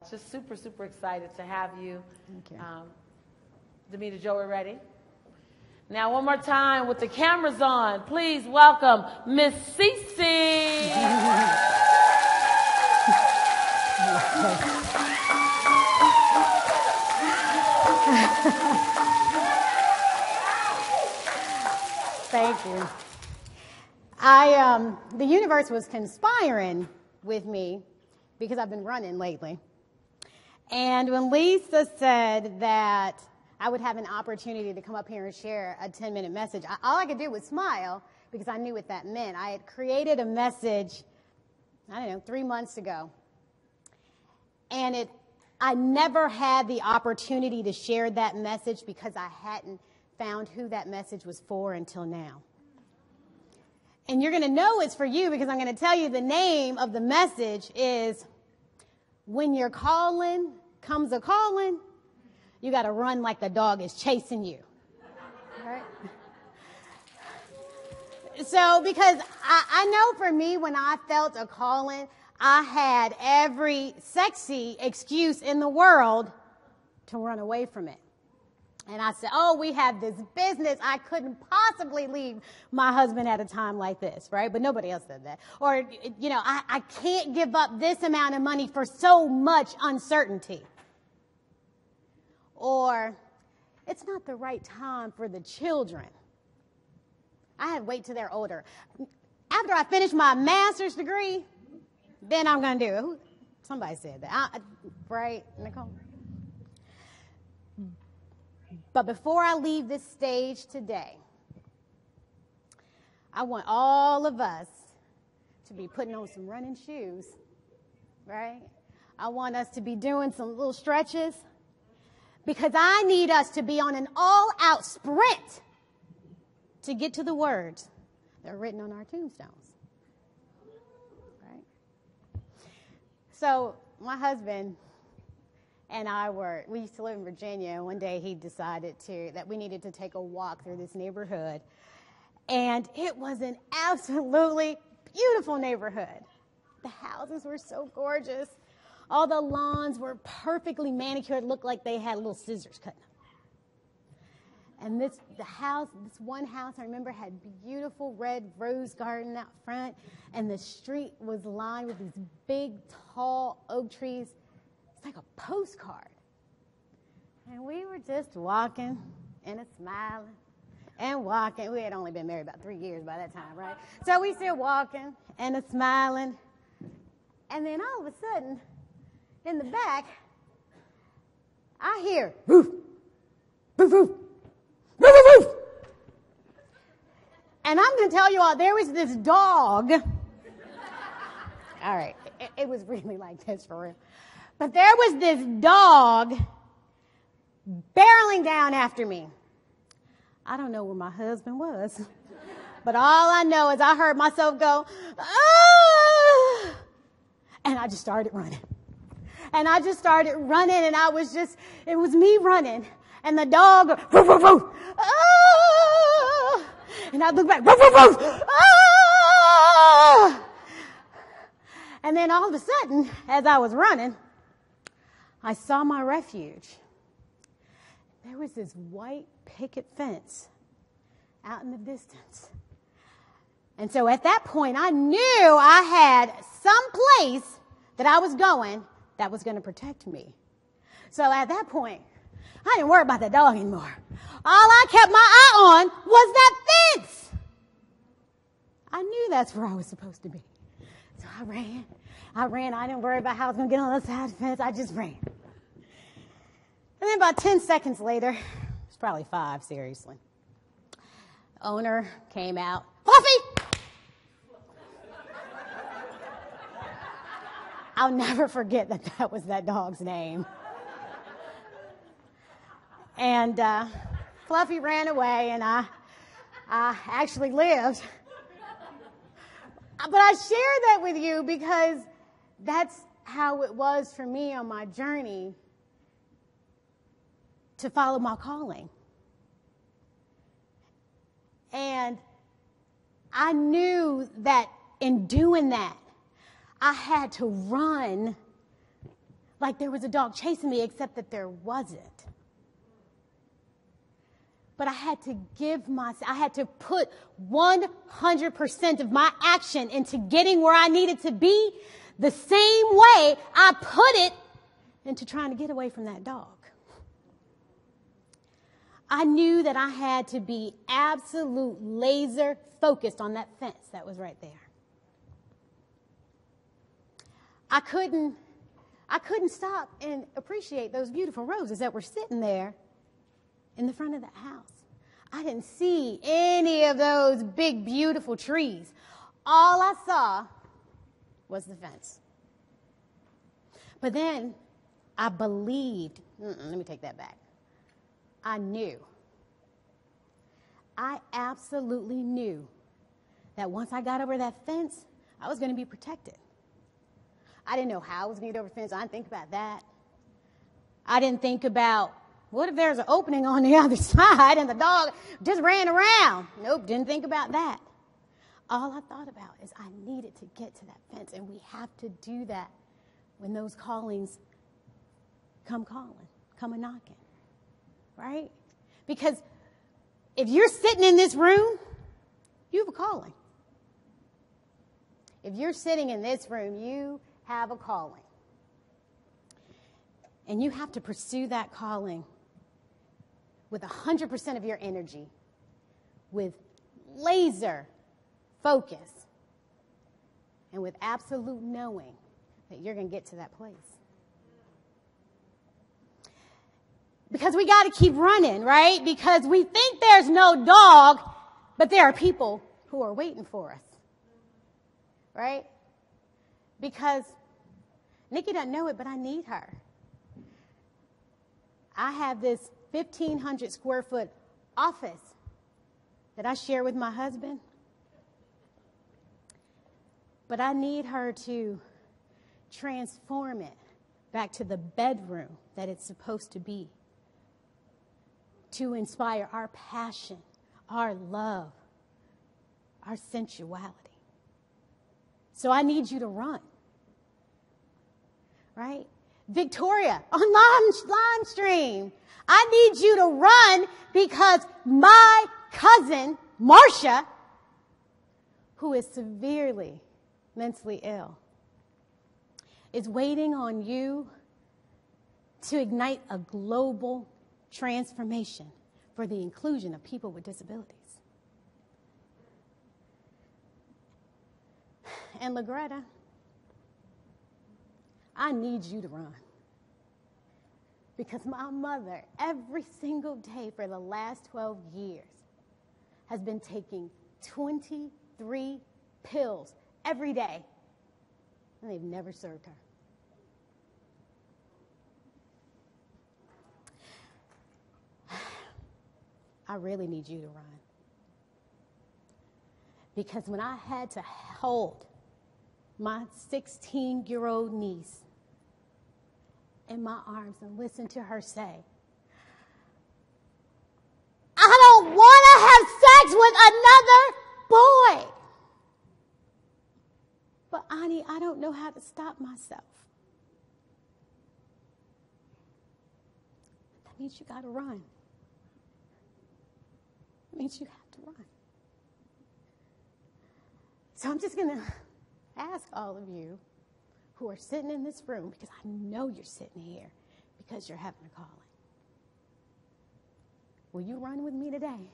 Just super, super excited to have you. Thank you. Demetra, Joe, we're ready. Now, one more time with the cameras on, please welcome Miss CeCe. Thank you. The universe was conspiring with me because I've been running lately. And when Lisa said that I would have an opportunity to come up here and share a 10-minute message, all I could do was smile because I knew what that meant. I had created a message, 3 months ago. And I never had the opportunity to share that message because I hadn't found who that message was for until now. And you're going to know it's for you because I'm going to tell you the name of the message is, when your calling comes a calling, you got to run like the dog is chasing you. Right? So because I know for me, when I felt a calling, I had every sexy excuse in the world to run away from it. And I said, we have this business. I couldn't possibly leave my husband at a time like this, right? But nobody else said that. Or, I can't give up this amount of money for so much uncertainty. Or, it's not the right time for the children. I had to wait till they're older. After I finish my master's degree, then I'm going to do it. Somebody said that, right, Nicole? But before I leave this stage today, I want all of us to be putting on some running shoes, right? I want us to be doing some little stretches because I need us to be on an all-out sprint to get to the words that are written on our tombstones, right? So my husband and we used to live in Virginia, and one day he decided that we needed to take a walk through this neighborhood. And it was an absolutely beautiful neighborhood. The houses were so gorgeous. All the lawns were perfectly manicured, looked like they had little scissors cutting them. And this one house, I remember, had beautiful red rose garden out front, and the street was lined with these big, tall oak trees. Like a postcard. And we were just walking and smiling and walking. We had only been married about 3 years by that time, right? So we still walking and smiling. And then all of a sudden, in the back, I hear, woof, woof, woof, woof, woof, woof. And I'm going to tell you all, there was this dog. All right, it was really like this for real. But there was this dog barreling down after me. I don't know where my husband was, but all I know is I heard myself go, ah! And I just started running. And I just started running, and it was me running. And the dog, woof, woof, woof, ah! And I look back, woof, woof, woof, ah! And then all of a sudden, as I was running, I saw my refuge. There was this white picket fence out in the distance. And so at that point, I knew I had some place that I was going that was going to protect me. So at that point, I didn't worry about that dog anymore. All I kept my eye on was that fence. I knew that's where I was supposed to be. So I ran. I didn't worry about how I was going to get on the other side of the fence. I just ran. And then about 10 seconds later, it's probably 5, seriously, the owner came out. Fluffy! I'll never forget that was that dog's name. And Fluffy ran away, and I actually lived. But I share that with you because that's how it was for me on my journey to follow my calling. And I knew that in doing that, I had to run like there was a dog chasing me, except that there wasn't. But I had to put 100% of my action into getting where I needed to be the same way I put it into trying to get away from that dog. I knew that I had to be absolute laser focused on that fence that was right there. I couldn't stop and appreciate those beautiful roses that were sitting there in the front of the house. I didn't see any of those big, beautiful trees. All I saw was the fence. But then I believed. Let me take that back. I knew. I absolutely knew that once I got over that fence, I was going to be protected. I didn't know how I was going to get over the fence. I didn't think about that. I didn't think about, what if there's an opening on the other side and the dog just ran around? Nope, didn't think about that. All I thought about is I needed to get to that fence, and we have to do that when those callings come calling, come a-knocking, right? Because if you're sitting in this room, you have a calling. If you're sitting in this room, you have a calling. And you have to pursue that calling with 100% of your energy, with laser focus, and with absolute knowing that you're going to get to that place. Because we got to keep running, right? Because we think there's no dog, but there are people who are waiting for us, right? Because Nikki doesn't know it, but I need her. I have this 1,500 square foot office that I share with my husband, but I need her to transform it back to the bedroom that it's supposed to be, to inspire our passion, our love, our sensuality. So I need you to run, right? Victoria, on live stream, I need you to run because my cousin, Marcia, who is severely mentally ill, is waiting on you to ignite a global transformation for the inclusion of people with disabilities. And LaGreta, I need you to run. Because my mother, every single day for the last 12 years, has been taking 23 pills every day, and they've never served her. I really need you to run. Because when I had to hold my 16-year-old niece in my arms and listen to her say, I don't want to have sex with another boy. But Ani, I don't know how to stop myself. That means you got to run. That means you have to run. So I'm just going to ask all of you who are sitting in this room, because I know you're sitting here because you're having a calling. Will you run with me today?